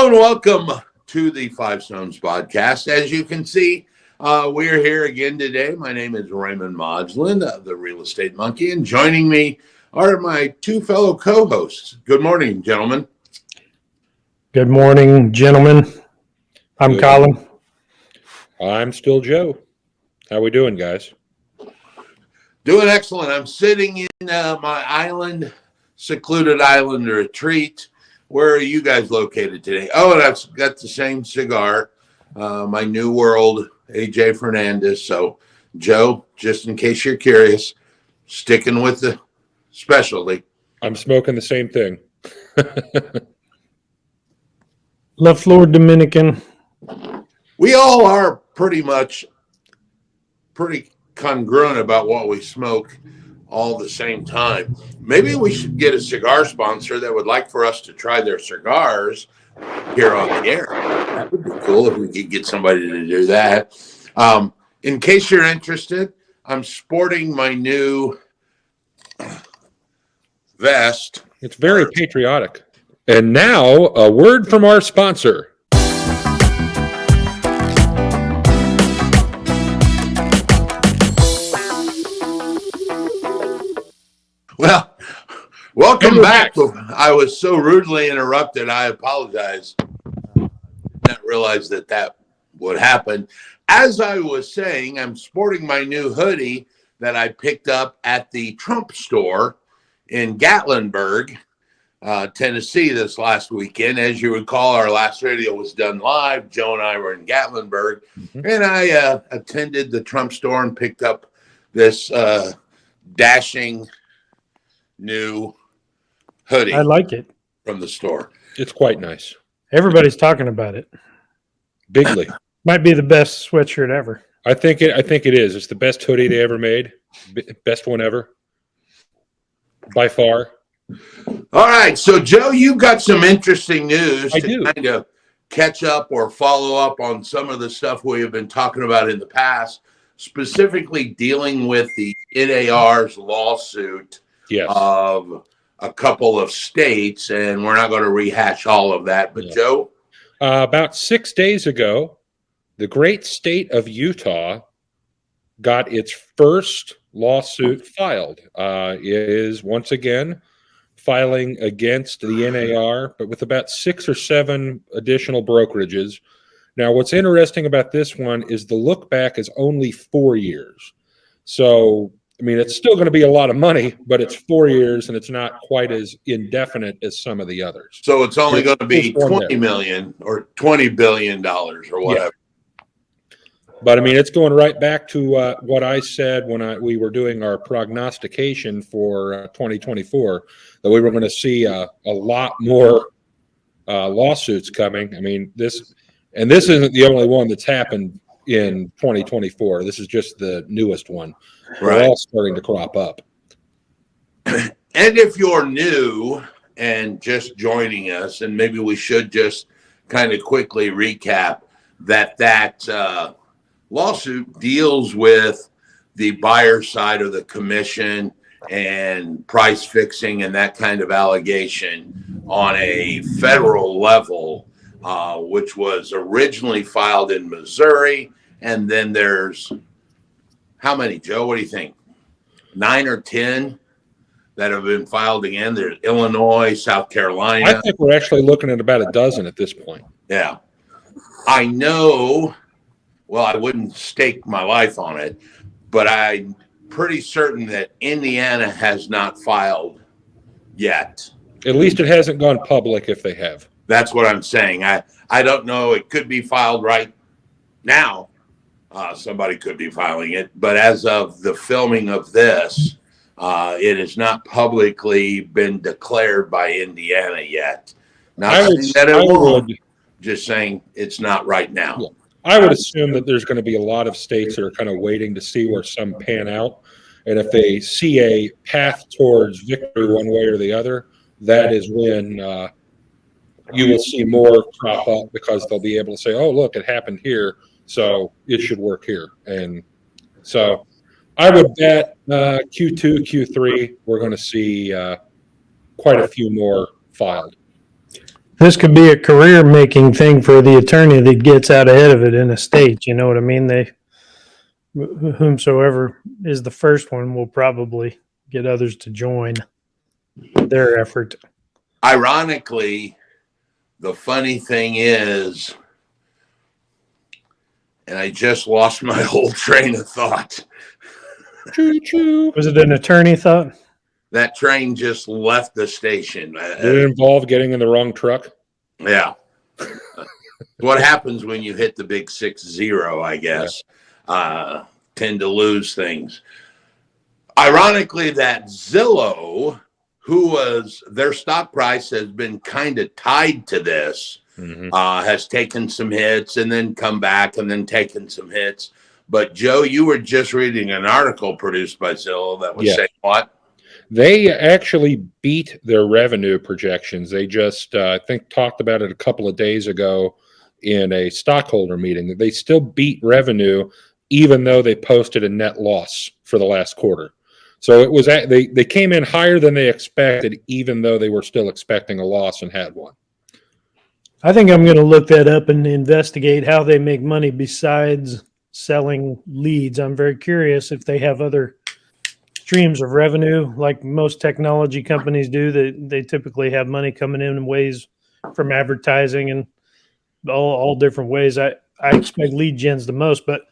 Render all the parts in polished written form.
Hello and welcome to the Five Stones podcast. As you can see, we're here again today. My name is Raymond Modglin, the Real Estate Monkey, and joining me are my two fellow co-hosts. Good morning, gentlemen. Good morning, gentlemen. I'm Colin. I'm still Joe. How we doing, guys? Doing excellent. I'm sitting in my island, secluded island retreat. Where are you guys located today? Oh, and I've got the same cigar, my New World AJ Fernandez. So, Joe, just in case you're curious, sticking with the specialty. I'm smoking the same thing. La Flor Dominican. We all are pretty congruent about what we smoke all the same time. Maybe we should get a cigar sponsor that would like for us to try their cigars here on the air. That would be cool if we could get somebody to do that. In case you're interested, I'm sporting my new vest. It's very patriotic. And now, a word from our sponsor. Well, welcome back. I was so rudely interrupted. I apologize. Did not realize that would happen. As I was saying, I'm sporting my new hoodie that I picked up at the Trump store in Gatlinburg, Tennessee this last weekend. As you recall, our last video was done live. Joe and I were in Gatlinburg, and I attended the Trump store and picked up this dashing new hoodie. I like it. From the store. It's quite nice. Everybody's talking about it. Bigly. Might be the best sweatshirt ever. I think it is. It's the best hoodie they ever made. Best one ever. By far. All right. So, Joe, you've got some interesting news I to do. kind of catch up or follow up on some of the stuff we have been talking about in the past, specifically dealing with the NAR's lawsuit. Yes. Of a couple of states, and we're not going to rehash all of that. But, Joe? About 6 days ago, the great state of Utah got its first lawsuit filed. It is once again filing against the NAR, but with about 6 or 7 additional brokerages. Now, what's interesting about this one is the look back is only 4 years. So, I mean, it's still going to be a lot of money, but it's 4 years, and it's not quite as indefinite as some of the others. So it's only going to be $20 million or $20 billion or whatever. Yeah. But, I mean, it's going right back to what I said when we were doing our prognostication for 2024, that we were going to see a lot more lawsuits coming. I mean, this isn't the only one that's happened in 2024. This is just the newest one. Right. They're all starting to crop up. And if you're new and just joining us, and maybe we should just kind of quickly recap that lawsuit deals with the buyer side of the commission and price fixing and that kind of allegation on a federal level, which was originally filed in Missouri. And then there's how many, Joe? What do you think? 9 or 10 that have been filed again. There's Illinois, South Carolina. I think we're actually looking at about a dozen at this point. Yeah. I know, well, I wouldn't stake my life on it, but I'm pretty certain that Indiana has not filed yet. At least it hasn't gone public if they have. That's what I'm saying. I don't know. It could be filed right now. Somebody could be filing it. But as of the filming of this, it has not publicly been declared by Indiana yet. Not saying that it won't, just saying it's not right now. Yeah. I would assume that there's going to be a lot of states that are kind of waiting to see where some pan out. And if they see a path towards victory one way or the other, that is when you will see more crop up, because they'll be able to say, oh, look, it happened here, so it should work here. And so I would bet Q2, Q3, we're going to see quite a few more filed. This could be a career making thing for the attorney that gets out ahead of it in a state. You know what I mean? Whomsoever is the first one will probably get others to join their effort. Ironically, the funny thing is, and I just lost my whole train of thought. Choo choo. Was it an attorney thought? That train just left the station. Did it involve getting in the wrong truck? Yeah. What happens when you hit the big 6-0, I guess. Tend to lose things. Ironically, that Zillow, who was their stock price has been kind of tied to this, has taken some hits and then come back and then taken some hits. But Joe, you were just reading an article produced by Zillow that was saying what? They actually beat their revenue projections. They just, I think, talked about it a couple of days ago in a stockholder meeting. They still beat revenue, even though they posted a net loss for the last quarter. So it was they came in higher than they expected, even though they were still expecting a loss and had one. I think I'm going to look that up and investigate how they make money besides selling leads. I'm very curious if they have other streams of revenue like most technology companies do. They typically have money coming in ways from advertising and all different ways. I expect lead gens the most, but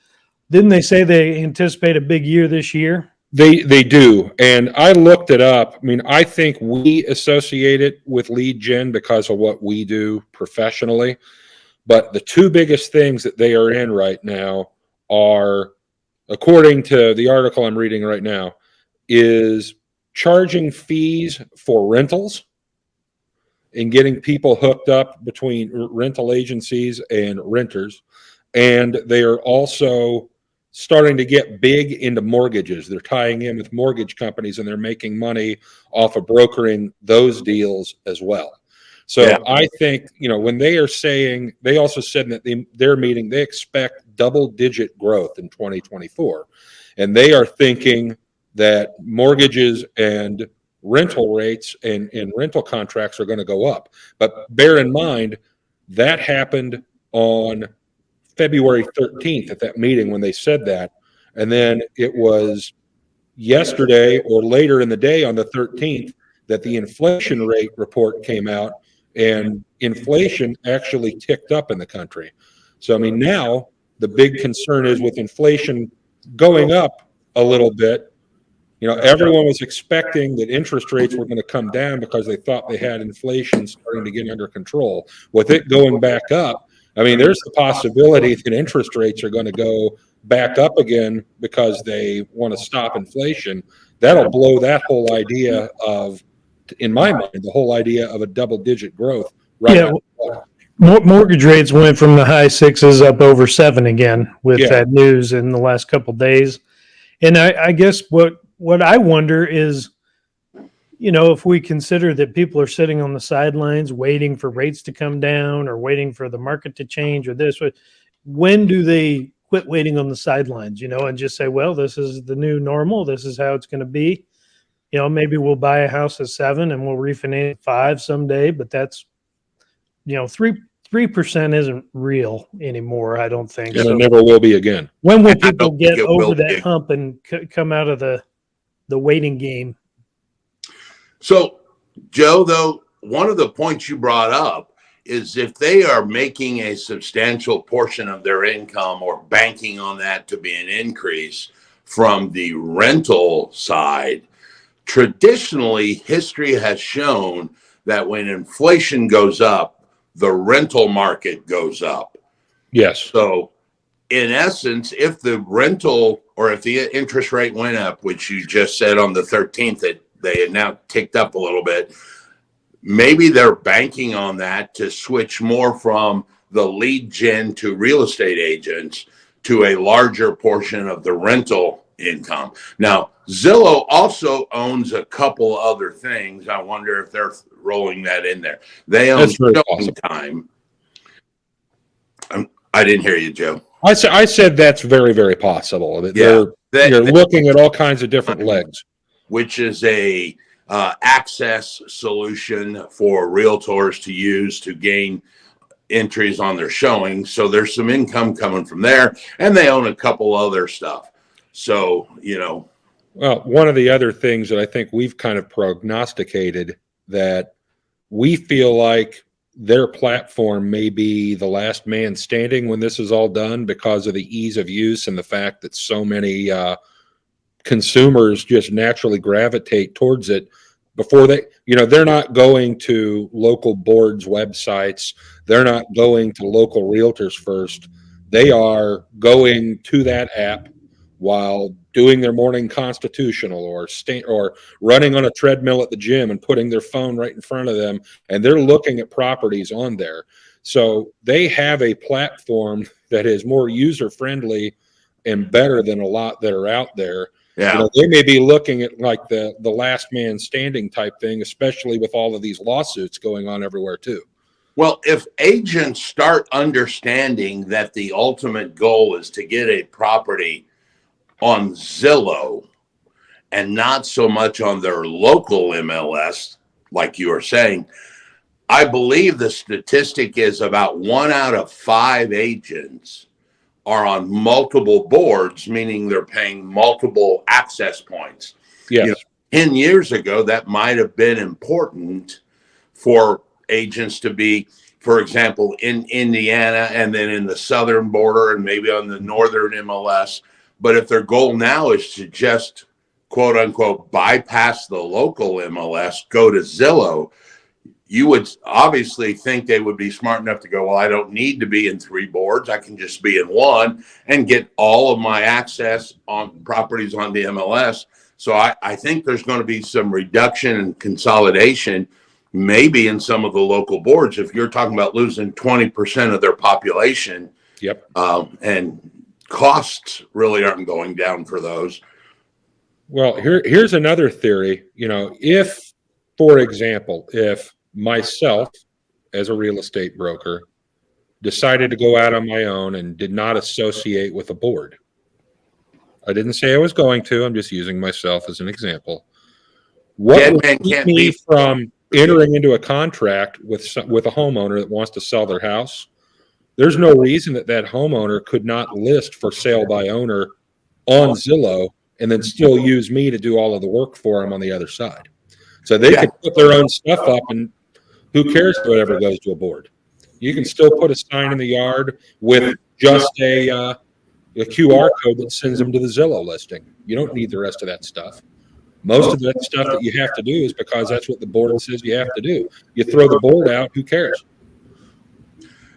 didn't they say they anticipate a big year this year? They do. And I looked it up. I mean, I think we associate it with lead gen because of what we do professionally. But the two biggest things that they are in right now are, according to the article I'm reading right now, is charging fees for rentals and getting people hooked up between rental agencies and renters. And they are also starting to get big into mortgages. They're tying in with mortgage companies and they're making money off of brokering those deals as well. So I think, when they are saying, they also said that their meeting, they expect double-digit growth in 2024. And they are thinking that mortgages and rental rates and rental contracts are going to go up. But bear in mind, that happened on February 13th at that meeting when they said that. And then it was yesterday or later in the day on the 13th that the inflation rate report came out, and inflation actually ticked up in the country. So, I mean, now the big concern is with inflation going up a little bit, everyone was expecting that interest rates were going to come down because they thought they had inflation starting to get under control. With it going back up, I mean, there's the possibility that interest rates are going to go back up again because they want to stop inflation. That'll blow that whole idea of, in my mind, the whole idea of a double-digit growth. Mortgage rates went from the high 6s up over 7 again with that news in the last couple of days. And I guess what I wonder is, if we consider that people are sitting on the sidelines waiting for rates to come down or waiting for the market to change or this, when do they quit waiting on the sidelines, and just say, well, this is the new normal. This is how it's going to be. Maybe we'll buy a house at 7 and we'll refinance at 5 someday, but that's, 3% isn't real anymore. I don't think. And it never will be again. When will people get over that hump and come out of the waiting game? So, Joe, though, one of the points you brought up is if they are making a substantial portion of their income or banking on that to be an increase from the rental side, traditionally, history has shown that when inflation goes up, the rental market goes up. Yes. So, in essence, if the rental or if the interest rate went up, which you just said on the 13th that they had now ticked up a little bit, maybe they're banking on that to switch more from the lead gen to real estate agents to a larger portion of the rental income. Now, Zillow also owns a couple other things. I wonder if they're rolling that in there. They own Showtime. I didn't hear you, Joe. I said that's very, very possible. You're looking at all kinds of different legs. Which is a access solution for realtors to use to gain entries on their showing. So there's some income coming from there, and they own a couple other stuff. So, Well, one of the other things that I think we've kind of prognosticated, that we feel like their platform may be the last man standing when this is all done, because of the ease of use and the fact that so many consumers just naturally gravitate towards it before they're not going to local boards websites. They're not going to local realtors first. They are going to that app while doing their morning constitutional, or running on a treadmill at the gym and putting their phone right in front of them, and they're looking at properties on there. So they have a platform that is more user friendly and better than a lot that are out there. yeah. They may be looking at like the last man standing type thing, especially with all of these lawsuits going on everywhere too. Well, if agents start understanding that the ultimate goal is to get a property on Zillow and not so much on their local MLS, like you are saying, I believe the statistic is about 1 out of 5 agents are on multiple boards, meaning they're paying multiple access points. Yes. 10 years ago, that might have been important for agents to be, for example, in Indiana and then in the southern border and maybe on the northern MLS. But if their goal now is to just, quote unquote, bypass the local MLS, go to Zillow, you would obviously think they would be smart enough to go, well, I don't need to be in 3 boards. I can just be in 1 and get all of my access on properties on the MLS. So I think there's going to be some reduction and consolidation, maybe in some of the local boards. If you're talking about losing 20% of their population, Yep. And costs really aren't going down for those. Well, here's another theory. If, for example, if myself as a real estate broker decided to go out on my own and did not associate with a board, I didn't say I was going to, I'm just using myself as an example. What would keep me from entering into a contract with a homeowner that wants to sell their house? There's no reason that homeowner could not list for sale by owner on Zillow and then still use me to do all of the work for them on the other side. So they could put their own stuff up, and who cares if whatever goes to a board? You can still put a sign in the yard with just a QR code that sends them to the Zillow listing. You don't need the rest of that stuff. Most of that stuff that you have to do is because that's what the board says you have to do. You throw the board out, who cares?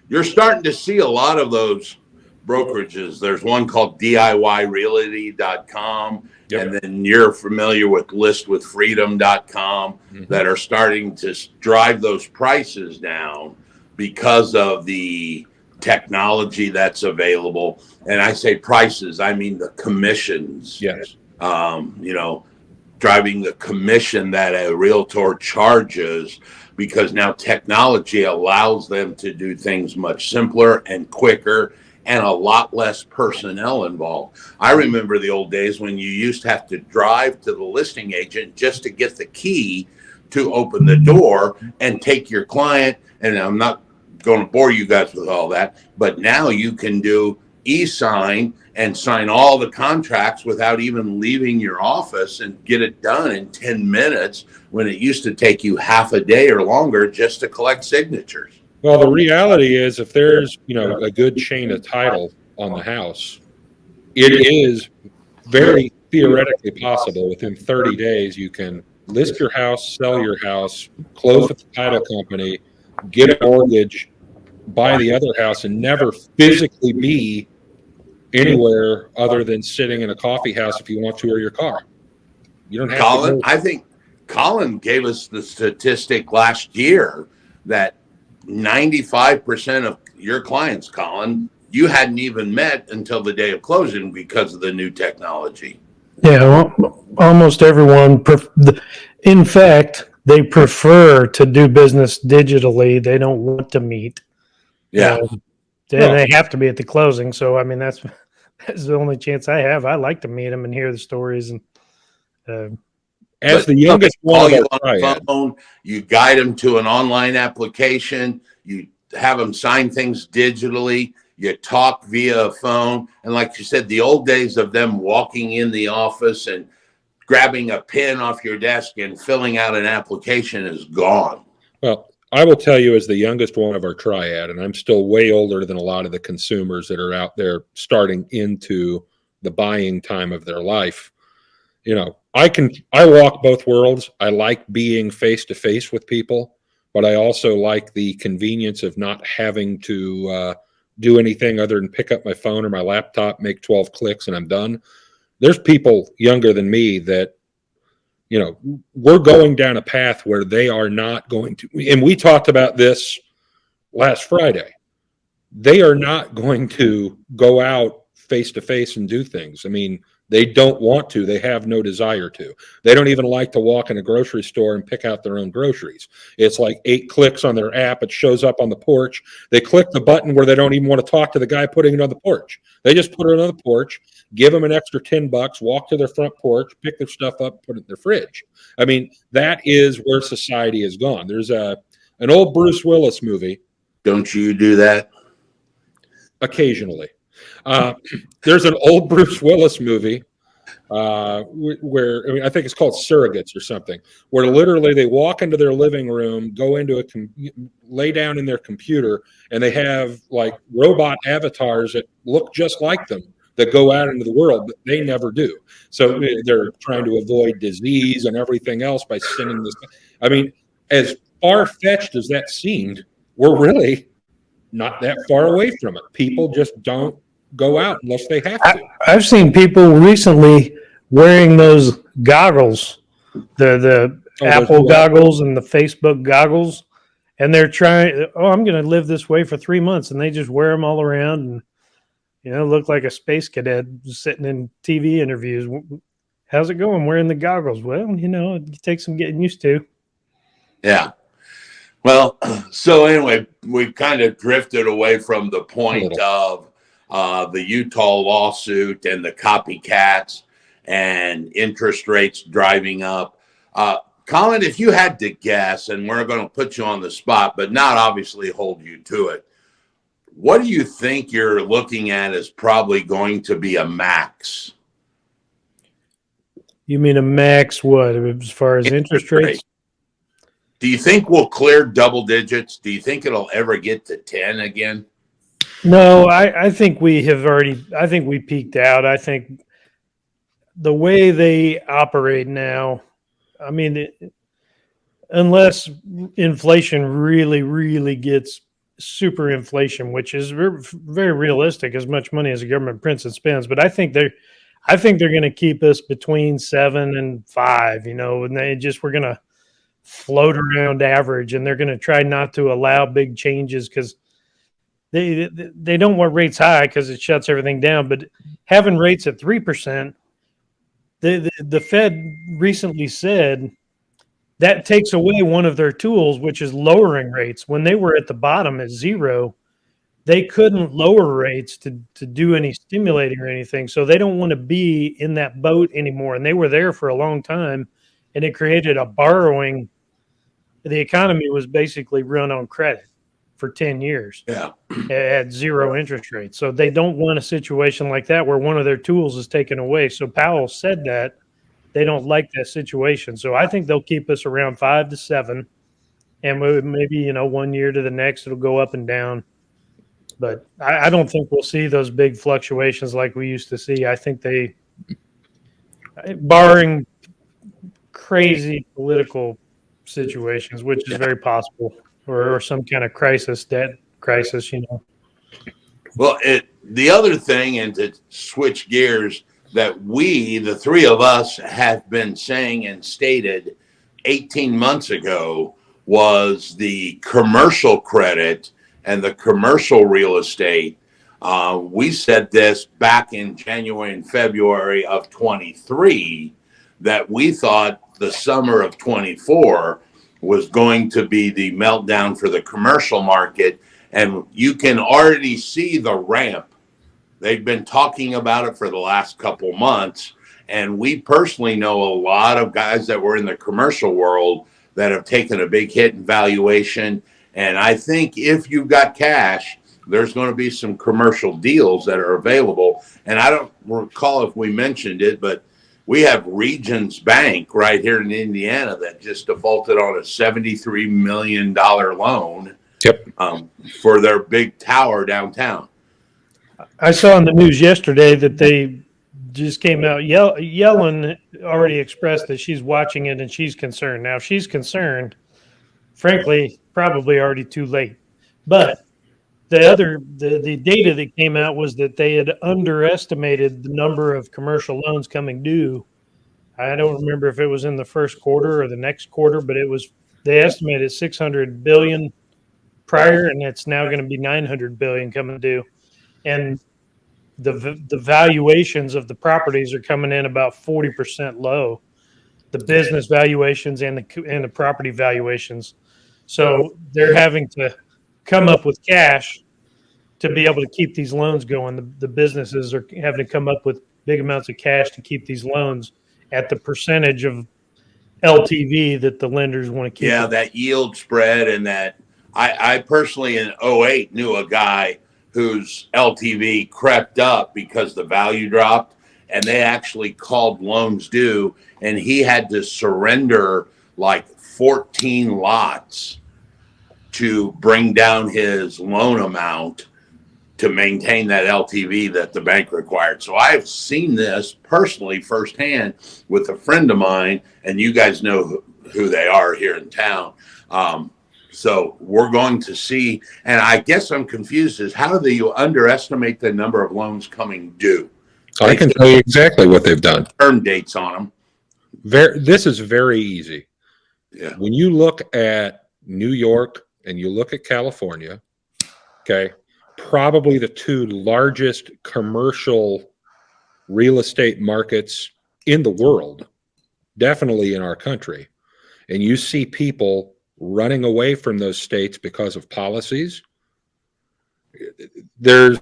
You're starting to see a lot of those brokerages. There's one called DIYrealty.com. Yep. And then you're familiar with listwithfreedom.com that are starting to drive those prices down because of the technology that's available. And I say prices, I mean the commissions. Yes. Driving the commission that a realtor charges, because now technology allows them to do things much simpler and quicker and a lot less personnel involved. I remember the old days when you used to have to drive to the listing agent just to get the key to open the door and take your client. And I'm not going to bore you guys with all that, but now you can do e-sign and sign all the contracts without even leaving your office and get it done in 10 minutes when it used to take you half a day or longer just to collect signatures. Well, the reality is, if there's, a good chain of title on the house, it is very theoretically possible within 30 days you can list your house, sell your house, close with the title company, get a mortgage, buy the other house, and never physically be anywhere other than sitting in a coffee house if you want to, or your car. You don't have Colin, to. I think Colin gave us the statistic last year that 95% of your clients, Colin, you hadn't even met until the day of closing because of the new technology. Yeah, well, almost everyone. In fact, they prefer to do business digitally. They don't want to meet. Yeah. They have to be at the closing. So, I mean, that's the only chance I have. I like to meet them and hear the stories. And As But the youngest they one call of you our on the triad, phone, you guide them to an online application, you have them sign things digitally, you talk via a phone. And like you said, the old days of them walking in the office and grabbing a pen off your desk and filling out an application is gone. well, I will tell you, as the youngest one of our triad, and I'm still way older than a lot of the consumers that are out there starting into the buying time of their life. You know, I walk both worlds. I like being face to face with people, but I also like the convenience of not having to do anything other than pick up my phone or my laptop, make 12 clicks, and I'm done. There's people younger than me that, you know, we're going down a path where they are not going to, and we talked about this last Friday. They are not going to go out face to face and do things. I mean, they don't want to. They have no desire to. They don't even like to walk in a grocery store and pick out their own groceries. It's like 8 clicks on their app. It shows up on the porch. They click the button where they don't even want to talk to the guy putting it on the porch. They just put it on the porch, give them an extra $10, walk to their front porch, pick their stuff up, put it in their fridge. I mean, that is where society has gone. There's an old Bruce Willis movie. Don't you do that? Occasionally. There's an old Bruce Willis movie where, I mean, I think it's called Surrogates or something, where literally they walk into their living room, go into lay down in their computer, and they have like robot avatars that look just like them that go out into the world, but they never do. So they're trying to avoid disease and everything else by sending this. I mean, as far-fetched as that seemed, we're really not that far away from it. People just don't go out unless they have to. I've seen people recently wearing those goggles, the Apple goggles and the Facebook goggles, and they're trying. Oh, I'm going to live this way for 3 months, and they just wear them all around, and look like a space cadet sitting in TV interviews. How's it going wearing the goggles? Well, it takes some getting used to. Yeah. Well, so anyway, we've kind of drifted away from the point of the Utah lawsuit and the copycats and interest rates driving up. Colin, if you had to guess, and we're going to put you on the spot, but not obviously hold you to it, what do you think you're looking at is probably going to be a max? You mean a max what, as far as interest rates? Do you think we'll clear double digits? Do you think it'll ever get to 10 again? No, I think we peaked out. I think the way they operate now, I mean, unless inflation really, really gets super inflation, which is very realistic, as much money as the government prints and spends. But I think they're going to keep us between 7 and 5, and we're going to float around average, and they're going to try not to allow big changes because they don't want rates high because it shuts everything down. But having rates at 3%, the Fed recently said that takes away one of their tools, which is lowering rates. When they were at the bottom at 0, they couldn't lower rates to do any stimulating or anything. So they don't want to be in that boat anymore. And they were there for a long time, and it created a borrowing. The economy was basically run on credit for 10 years at 0 interest rates. So they don't want a situation like that where one of their tools is taken away. So Powell said that they don't like that situation. So I think they'll keep us around 5 to 7, and maybe 1 year to the next it'll go up and down. But I don't think we'll see those big fluctuations like we used to see. I think barring crazy political situations, which is very possible, or some kind of debt crisis. Well, the other thing, and to switch gears, that the three of us, have been saying and stated 18 months ago was the commercial credit and the commercial real estate. We said this back in January and February of 23, that we thought the summer of 24 was going to be the meltdown for the commercial market. And you can already see the ramp. They've been talking about it for the last couple months, And we personally know a lot of guys that were in the commercial world that have taken a big hit in valuation. And I think if you've got cash, there's going to be some commercial deals that are available. And I don't recall if we mentioned it, but we have Regions Bank right here in Indiana that just defaulted on a $73 million loan. Yep. For their big tower downtown. I saw in the news yesterday that they just came out. Yellen already expressed that she's watching it and she's concerned. Now, if she's concerned, frankly, probably already too late. But the data that came out was that they had underestimated the number of commercial loans coming due. I don't remember if it was in the first quarter or the next quarter, but they estimated 600 billion prior, and it's now going to be 900 billion coming due. And the valuations of the properties are coming in about 40% low, the business valuations and the property valuations. So they're having to come up with cash to be able to keep these loans going. The businesses are having to come up with big amounts of cash to keep these loans at the percentage of LTV that the lenders want to keep. Yeah, that yield spread and that. I personally in 2008 knew a guy whose LTV crept up because the value dropped, and they actually called loans due, and he had to surrender like 14 lots to bring down his loan amount to maintain that LTV that the bank required. So I've seen this personally firsthand with a friend of mine, and you guys know who they are here in town. So we're going to see, and I guess I'm confused is how do you underestimate the number of loans coming due? I can tell you exactly what they've done. Term dates on them. This is very easy. Yeah. When you look at New York and you look at California, okay, probably the two largest commercial real estate markets in the world, definitely in our country, and you see people running away from those states because of policies. There's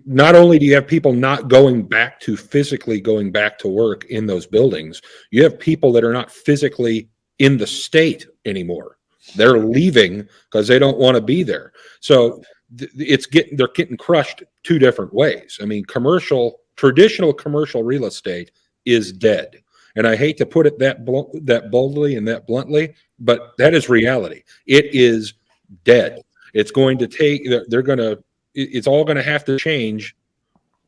not only do you have people not physically going back to work in those buildings, you have people that are not physically in the state anymore. They're leaving because they don't want to be there. So they're getting crushed two different ways. I mean, traditional commercial real estate is dead. And I hate to put it that boldly and that bluntly, but that is reality. It is dead. It's going to take, it's all going to have to change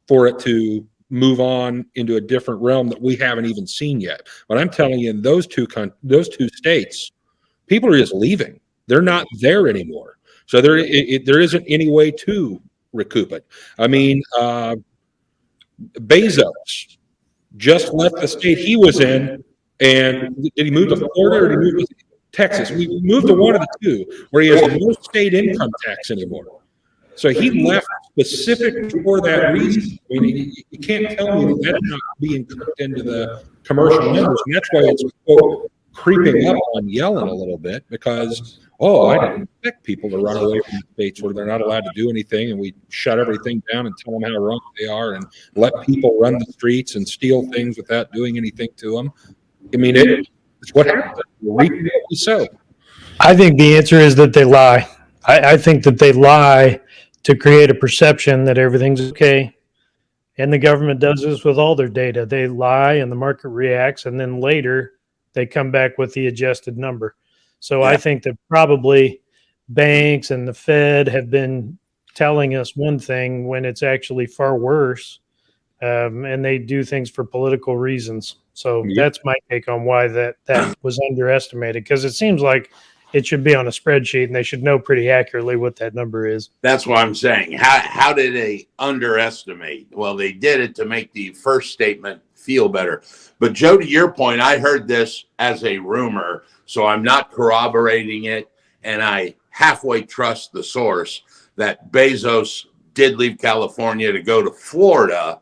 for it to move on into a different realm that we haven't even seen yet. But I'm telling you, in those two states, people are just leaving. They're not there anymore. So there isn't any way to recoup it. I mean, Bezos just left the state he was in, and did he move to Florida or did he move to Texas? We moved to one of the two where he has no state income tax anymore. So he left specifically for that reason. I mean, you can't tell me that that's not being cooked into the commercial numbers, and that's why it's quote, creeping up on Yellen a little bit because, I didn't expect people to run away from states where they're not allowed to do anything, and we shut everything down and tell them how wrong they are and let people run the streets and steal things without doing anything to them. I mean, it's what happens. So I think the answer is that they lie. I think that they lie to create a perception that everything's okay. And the government does this with all their data. They lie and the market reacts, and then later they come back with the adjusted number. So I think that probably banks and the Fed have been telling us one thing when it's actually far worse, and they do things for political reasons. So that's my take on why that was underestimated, because it seems like it should be on a spreadsheet and they should know pretty accurately what that number is. That's what I'm saying. How did they underestimate? Well, they did it to make the first statement feel better. But Joe, to your point, I heard this as a rumor, so I'm not corroborating it, and I halfway trust the source that Bezos did leave California to go to Florida,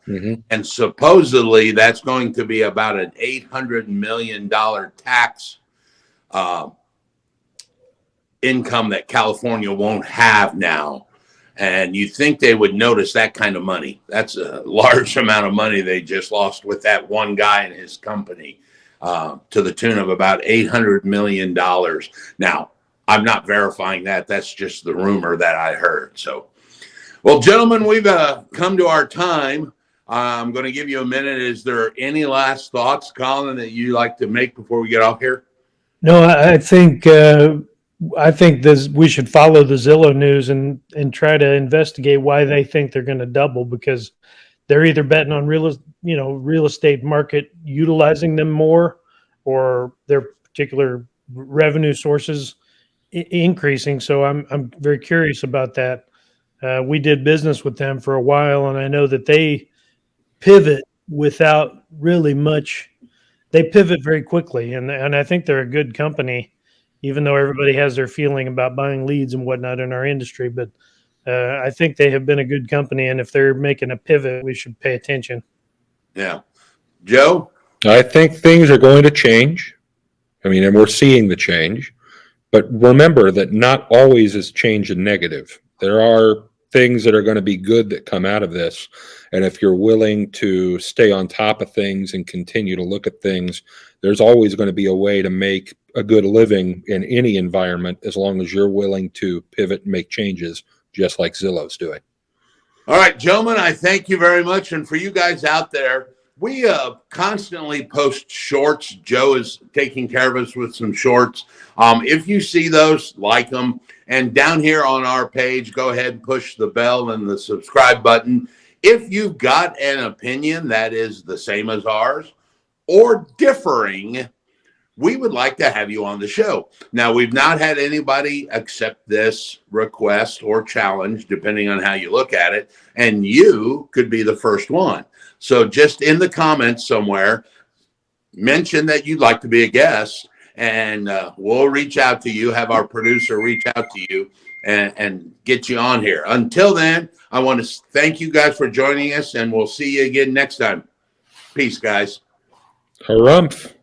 and supposedly that's going to be about an $800 million tax income that California won't have now. And you think they would notice that kind of money. That's a large amount of money they just lost with that one guy and his company, to the tune of about $800 million. Now, I'm not verifying that. That's just the rumor that I heard. So, well, gentlemen, we've come to our time. I'm going to give you a minute. Is there any last thoughts, Colin, that you like to make before we get off here? No, I think this, we should follow the Zillow news and try to investigate why they think they're going to double, because they're either betting on real estate market utilizing them more, or their particular revenue sources increasing. So I'm very curious about that. We did business with them for a while, and I know that they pivot without really much. They pivot very quickly, and I think they're a good company, even though everybody has their feeling about buying leads and whatnot in our industry. But I think they have been a good company, and if they're making a pivot, we should pay attention. Yeah. Joe? I think things are going to change. I mean, and we're seeing the change. But remember that not always is change a negative. There are things that are going to be good that come out of this. And if you're willing to stay on top of things and continue to look at things, there's always going to be a way to make a good living in any environment, as long as you're willing to pivot and make changes, just like Zillow's doing. All right, gentlemen, I thank you very much. And for you guys out there, we constantly post shorts. Joe is taking care of us with some shorts. If you see those, like them. And down here on our page, go ahead and push the bell and the subscribe button. If you've got an opinion that is the same as ours or differing, we would like to have you on the show. Now, we've not had anybody accept this request or challenge, depending on how you look at it, and you could be the first one. So just in the comments somewhere, mention that you'd like to be a guest, and we'll reach out to you, have our producer reach out to you and get you on here. Until then, I want to thank you guys for joining us, and we'll see you again next time. Peace, guys. Harumph.